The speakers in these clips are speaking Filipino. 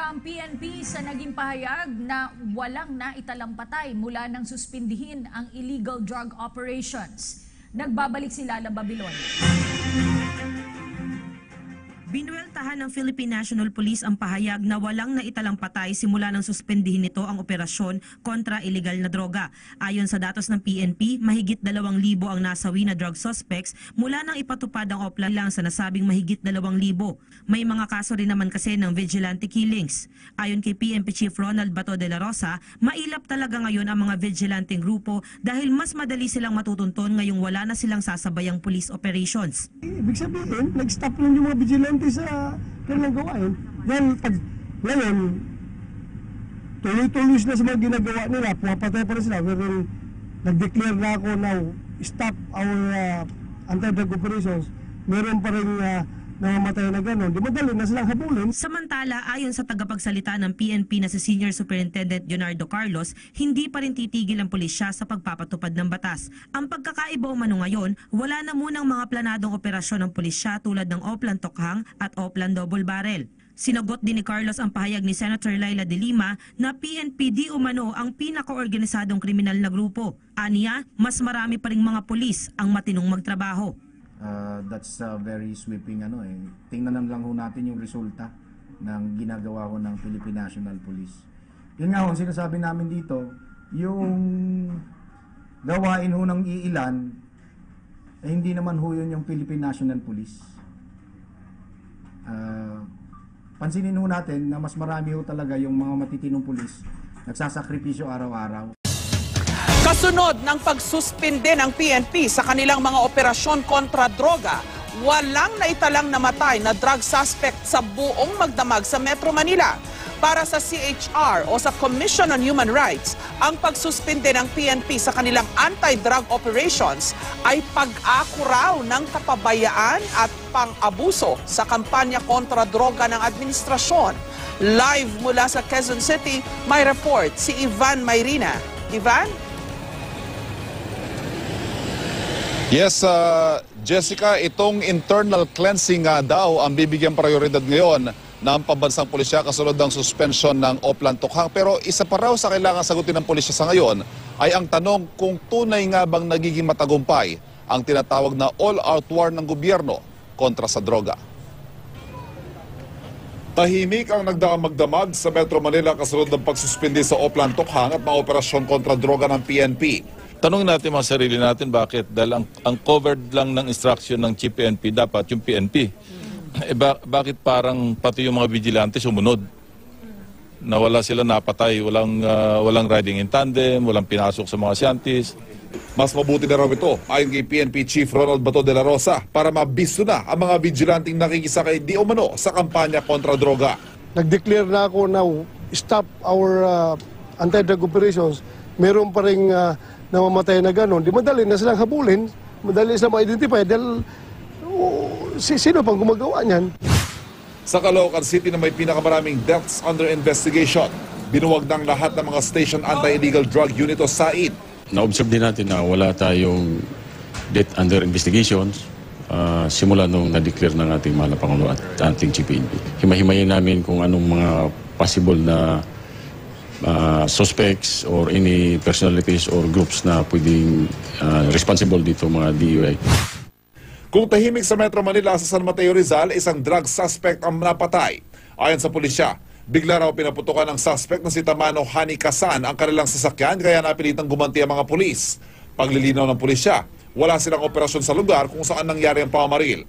Nadroga ang PNP sa naging pahayag na walang naitalampatay mula nang suspindihin ang illegal drug operations. Nagbabalik si Lala Babilon. Binueltahan ng Philippine National Police ang pahayag na walang naitalampatay simula nang suspendihin nito ang operasyon kontra illegal na droga. Ayon sa datos ng PNP, mahigit 2,000 ang nasawi na drug suspects mula nang ipatupad ang oplan lang sa nasabing mahigit 2,000. May mga kaso rin naman kasi ng vigilante killings. Ayon kay PNP Chief Ronald Bato de la Rosa, mailap talaga ngayon ang mga vigilanteng grupo dahil mas madali silang matutunton ngayong wala na silang sasabayang police operations. Ibig sabihin, nag-stop lang yung mga vigilante sa kanilang gawain. Dahil pag ngayon, tuloy-tuloy na sa mga ginagawa nila, pumapatay pa rin sila. Pero nag-declare na ako now, stop our anti-drug operations. Meron pa rin namamatay na gano'n. Di madali na silang habulin. Samantala, ayon sa tagapagsalita ng PNP na si Senior Superintendent Leonardo Carlos, hindi pa rin titigil ang pulisya sa pagpapatupad ng batas. Ang pagkakaiba umano ngayon, wala na munang mga planadong operasyon ng pulisya tulad ng Oplan Tokhang at Oplan Double Barrel. Sinagot din ni Carlos ang pahayag ni Senator Laila de Lima na PNP di umano ang pinakaorganisadong kriminal na grupo. Aniya, mas marami pa ring mga pulis ang matinong magtrabaho. That's very sweeping Tingnan lang ho natin yung resulta ng ginagawa ho ng Philippine National Police. Yun nga ho, sinasabi namin dito, yung gawain ho ng iilan, hindi naman ho yun yung Philippine National Police. Pansinin ho natin na mas marami ho talaga yung mga matitinong pulis nagsasakripisyo araw-araw. Kasunod ng pagsuspinde ng PNP sa kanilang mga operasyon kontra droga, walang naitalang namatay na drug suspect sa buong magdamag sa Metro Manila. Para sa CHR o sa Commission on Human Rights, ang pagsuspinde ng PNP sa kanilang anti-drug operations ay pag-ako raw ng kapabayaan at pang-abuso sa kampanya kontra droga ng administrasyon. Live mula sa Quezon City, may report si Ivan Mayrina. Ivan? Yes, Jessica, itong internal cleansing daw ang bibigyan prioridad ngayon ng pambansang pulisya kasunod ng suspension ng Oplan Tokhang. Pero isa pa raw sa kailangan sagutin ng pulisya sa ngayon ay ang tanong kung tunay nga bang nagiging matagumpay ang tinatawag na all-out war ng gobyerno kontra sa droga. Tahimik ang nagdaang magdamag sa Metro Manila kasunod ng pagsuspindi sa Oplan Tokhang at mga operasyon kontra droga ng PNP. Tanungin natin mga sarili natin bakit dahil ang covered lang ng instruction ng Chief PNP dapat yung PNP. Bakit parang pati yung mga vigilante sumunod? Na wala sila napatay, walang riding in tandem, walang pinasok sa mga scientists. Mas mabuti na raw ito ayon kay PNP Chief Ronald Bato de la Rosa para mabisto na ang mga vigilanting nakikisakay di umano sa kampanya kontra droga. Nag-declare na ako now, stop our anti-drug operations. Meron pa rin namamatay na gano'n. Di madali na silang habulin, madali silang ma-identify dahil sino pang gumagawa niyan. Sa Caloocan City na may pinakamaraming deaths under investigation, binuwag ng lahat ng mga station anti-illegal drug unit o SAID. Na-observe din natin na wala tayong death under investigations simula nung na-declare ng ating mahal na Pangulo at ating Chief PNP. Himahimayin namin kung anong mga possible na suspects or any personalities or groups na pwedeng responsible dito mga DUI. Kung tahimik sa Metro Manila sa San Mateo Rizal, isang drug suspect ang napatay. Ayon sa pulisya, bigla raw pinaputukan ng suspect na si Tamano Hani Kasan ang kanilang sasakyan kaya napilitang gumanti ang mga pulis. Paglilinaw ng pulisya, wala silang operasyon sa lugar kung saan nangyari ang pamamaril.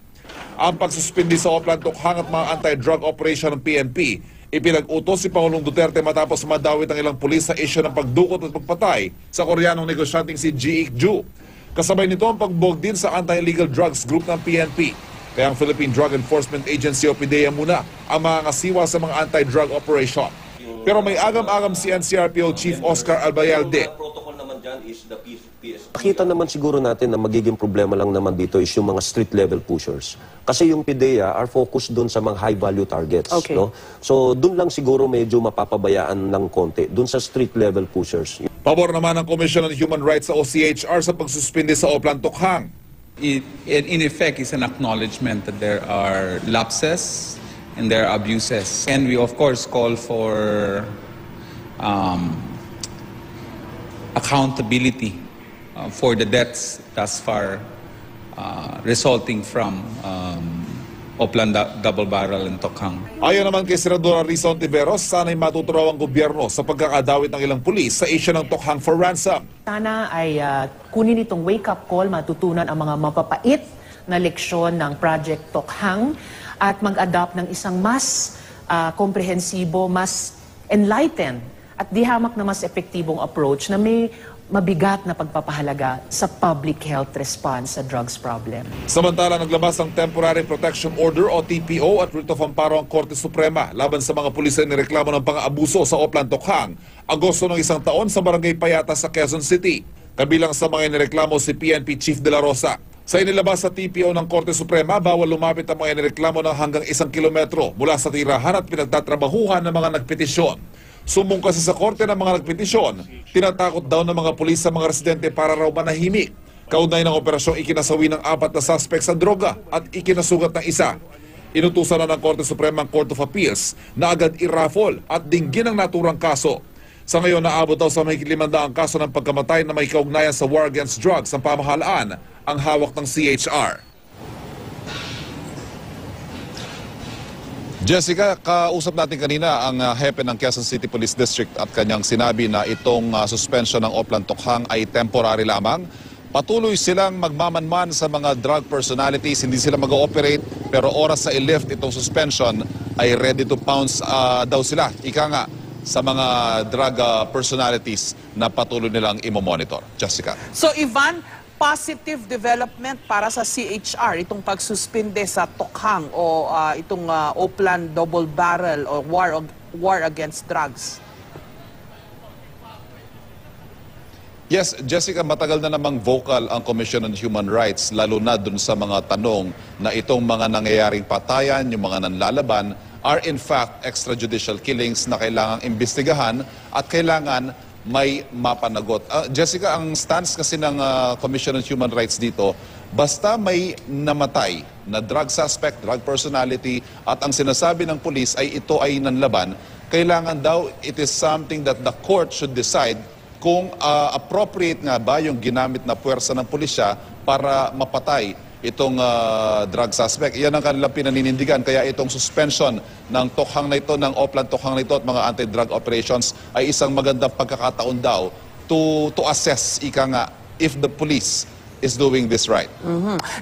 Ang pagsuspindi sa Oplan Tokhang at mga anti-drug operation ng PNP, ipinag-utos si Pangulong Duterte matapos madawit ang ilang pulis sa isyu ng pagdukot at pagpatay sa Koreanong negosyanteng si Ji Ik-ju. Kasabay nito ang pagbog din sa anti-illegal drugs group ng PNP. Kaya ang Philippine Drug Enforcement Agency o PDEA muna ang mga kasiwa sa mga anti-drug operation. Pero may agam-agam si NCRPO Chief Oscar Albayalde. Nakita naman siguro natin na magiging problema lang naman dito is yung mga street level pushers. Kasi yung PDEA are focused doon sa mga high value targets. Okay. No? So doon lang siguro medyo mapapabayaan ng konti, doon sa street level pushers. Pabor naman ng Commission on Human Rights sa OCHR sa pagsuspindi sa Oplan Tokhang. In effect, is an acknowledgement that there are lapses in their abuses. And we of course call for accountability for the deaths thus far resulting from Oplan Double Barrel and Tokhang. Ayon naman kay Senadora Risa Ontiveros, sana'y matuturaw ang gobyerno sa pagkakadawit ng ilang pulis sa issue ng Tokhang for ransom. Sana ay kunin itong wake-up call, matutunan ang mga mapapait na leksyon ng Project Tokhang at mag-adopt ng isang mas komprehensibo, mas enlightened at di hamak na mas epektibong approach na may mabigat na pagpapahalaga sa public health response sa drugs problem. Samantala, naglabas ng Temporary Protection Order o TPO at writ of amparo ang Korte Suprema laban sa mga pulis na nireklamo ng pang-aabuso sa Oplan Tokhang Agosto ng isang taon sa Barangay Payata sa Quezon City. Kabilang sa mga nireklamo si PNP Chief De La Rosa. Sa inilabas sa TPO ng Korte Suprema, bawal lumapit ang mga nireklamo ng hanggang 1 kilometro mula sa tirahan at pinagtatrabahuhan ng mga nagpetisyon. Sumbong kasi sa korte ng mga nagpetisyon, tinatakot daw ng mga pulis sa mga residente para raw manahimik. Kaugnay ng operasyong ikinasawi ng 4 na suspect sa droga at ikinasugat ng isa. Inutusan na ng Korte Suprema ang Court of Appeals na agad i-raffle at dinggin ang naturang kaso. Sa ngayon, naabot daw sa mahigit 500 kaso ng pagkamatay na may kaugnayan sa war against drugs ang pamahalaan ang hawak ng CHR. Jessica, kausap natin kanina ang hepe ng Quezon City Police District at kanyang sinabi na itong suspension ng Oplan Tokhang ay temporary lamang. Patuloy silang magmamanman sa mga drug personalities, hindi sila mag-ooperate, pero oras sa i-lift itong suspension ay ready to pounce daw sila. Ika nga sa mga drug personalities na patuloy nilang imomonitor. Jessica. So Ivan, positive development para sa CHR, itong pagsuspinde sa Tokhang o itong Oplan Double Barrel o war against drugs? Yes, Jessica, matagal na namang vocal ang Commission on Human Rights, lalo na dun sa mga tanong na itong mga nangyayaring patayan, yung mga nanlalaban, are in fact extrajudicial killings na kailangang imbestigahan at kailangan may mapanagot. Jessica, ang stance kasi ng Commission on Human Rights dito, basta may namatay na drug suspect, drug personality, at ang sinasabi ng pulis ay ito ay nanlaban, kailangan daw it is something that the court should decide kung appropriate nga ba yung ginamit na puwersa ng pulisya para mapatay itong drug suspect. Iyan ang kanilang pinaninindigan. Kaya itong suspension ng Tokhang na ito, ng Oplan Tokhang na ito at mga anti-drug operations ay isang magandang pagkakataon daw to assess, ika nga, if the police is doing this right.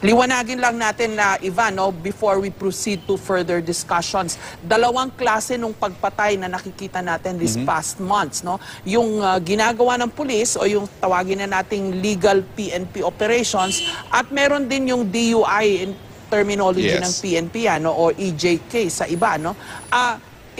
Liwanagin lang natin na, Ivan, no, before we proceed to further discussions, dalawang klase ng pagpatay na nakikita natin these past months. No? Yung ginagawa ng pulis o yung tawagin na nating legal PNP operations at meron din yung DUI in terminology ng PNP o EJK sa iba. No?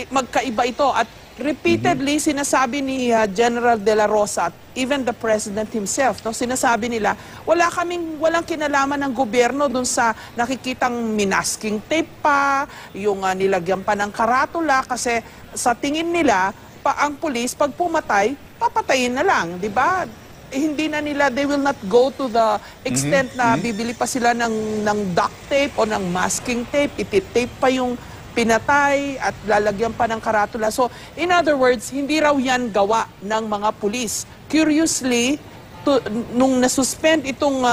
Magkaiba ito at repeatedly sinasabi ni General De La Rosa at even the President himself, no, sinasabi nila, walang kinalaman ng gobyerno dun sa nakikitang minasking tape pa, yung nilagyan pa ng karatula kasi sa tingin nila, ang pulis pag pumatay, papatayin na lang, di ba? Hindi na nila, they will not go to the extent na bibili pa sila ng duct tape o ng masking tape, ititape pa yung pinatay at lalagyan pa ng karatula. So, in other words, hindi raw yan gawa ng mga pulis. Curiously, nung nasuspend itong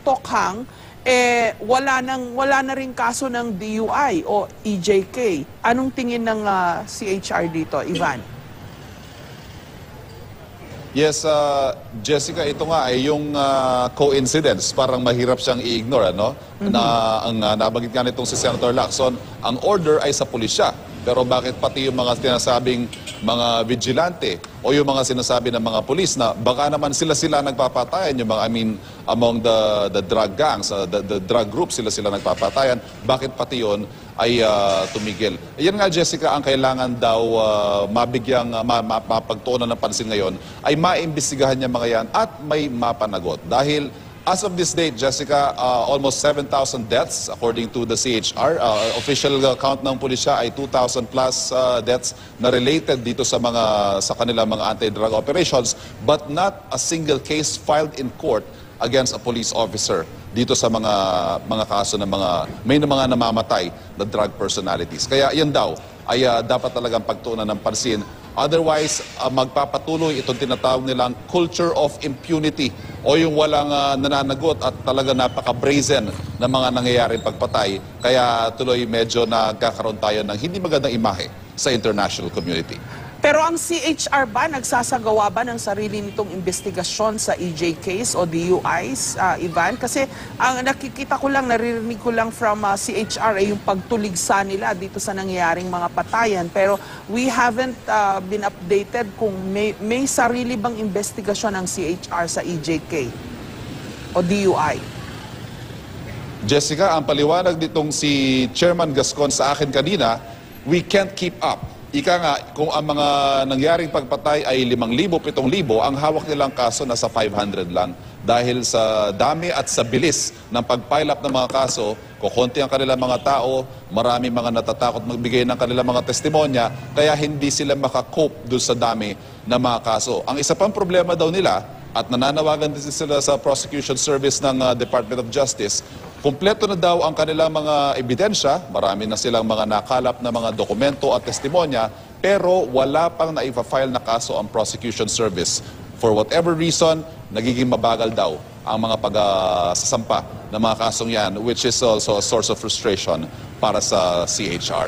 Tokhang, wala na rin kaso ng DUI o EJK. Anong tingin ng CHR dito, Ivan? Yes, Jessica, ito nga ay yung coincidence. Parang mahirap siyang i-ignore, ano? Na ang nabanggit nga nitong si Senator Lacson, ang order ay sa pulisya. Pero bakit pati yung mga sinasabing mga vigilante o yung mga sinasabi ng mga pulis na baka naman sila nagpapatayan, yung mga, among the drug gangs, the drug groups, sila nagpapatayan, bakit pati yun ay tumigil. Yan nga, Jessica, ang kailangan daw mapagtuunan ng pansin ngayon ay maimbestigahan niya mga yan at may mapanagot. Dahil as of this date, Jessica, almost 7,000 deaths according to the CHR. Official count ng pulisya ay 2,000 plus deaths na related dito sa kanilang mga anti-drug operations, but not a single case filed in court against a police officer dito sa mga kaso ng mga namamatay na drug personalities. Kaya yan daw ay dapat talagang pagtuunan ng pansin. Otherwise, magpapatuloy itong tinatawag nilang culture of impunity o yung walang nananagot at talaga napaka-brazen na mga nangyayaring pagpatay. Kaya tuloy medyo nagkakaroon tayo ng hindi magandang imahe sa international community. Pero ang CHR ba, nagsasagawa ba ng sarili nitong investigasyon sa EJ case o DUIs, Ivan? Kasi ang nakikita ko lang, naririnig ko lang from CHR ay yung pagtuligsa nila dito sa nangyayaring mga patayan. Pero we haven't been updated kung may sarili bang investigasyon ng CHR sa EJK o DUI. Jessica, ang paliwanag nitong si Chairman Gascon sa akin kanina, we can't keep up. Ika nga, kung ang mga nangyaring pagpatay ay 5,000, 7,000, ang hawak nilang kaso nasa 500 lang. Dahil sa dami at sa bilis ng pag-pile up ng mga kaso, kukunti ang kanilang mga tao, marami mga natatakot magbigay ng kanilang mga testimonya, kaya hindi sila makakope doon sa dami ng mga kaso. Ang isa pang problema daw nila, at nananawagan din sila sa prosecution service ng Department of Justice, kumpleto na daw ang kanilang mga ebidensya, marami na silang mga nakalap na mga dokumento at testimonya, pero wala pang naifa-file na kaso ang prosecution service. For whatever reason, nagiging mabagal daw ang mga pagsasampa ng mga kasong yan, which is also a source of frustration para sa CHR.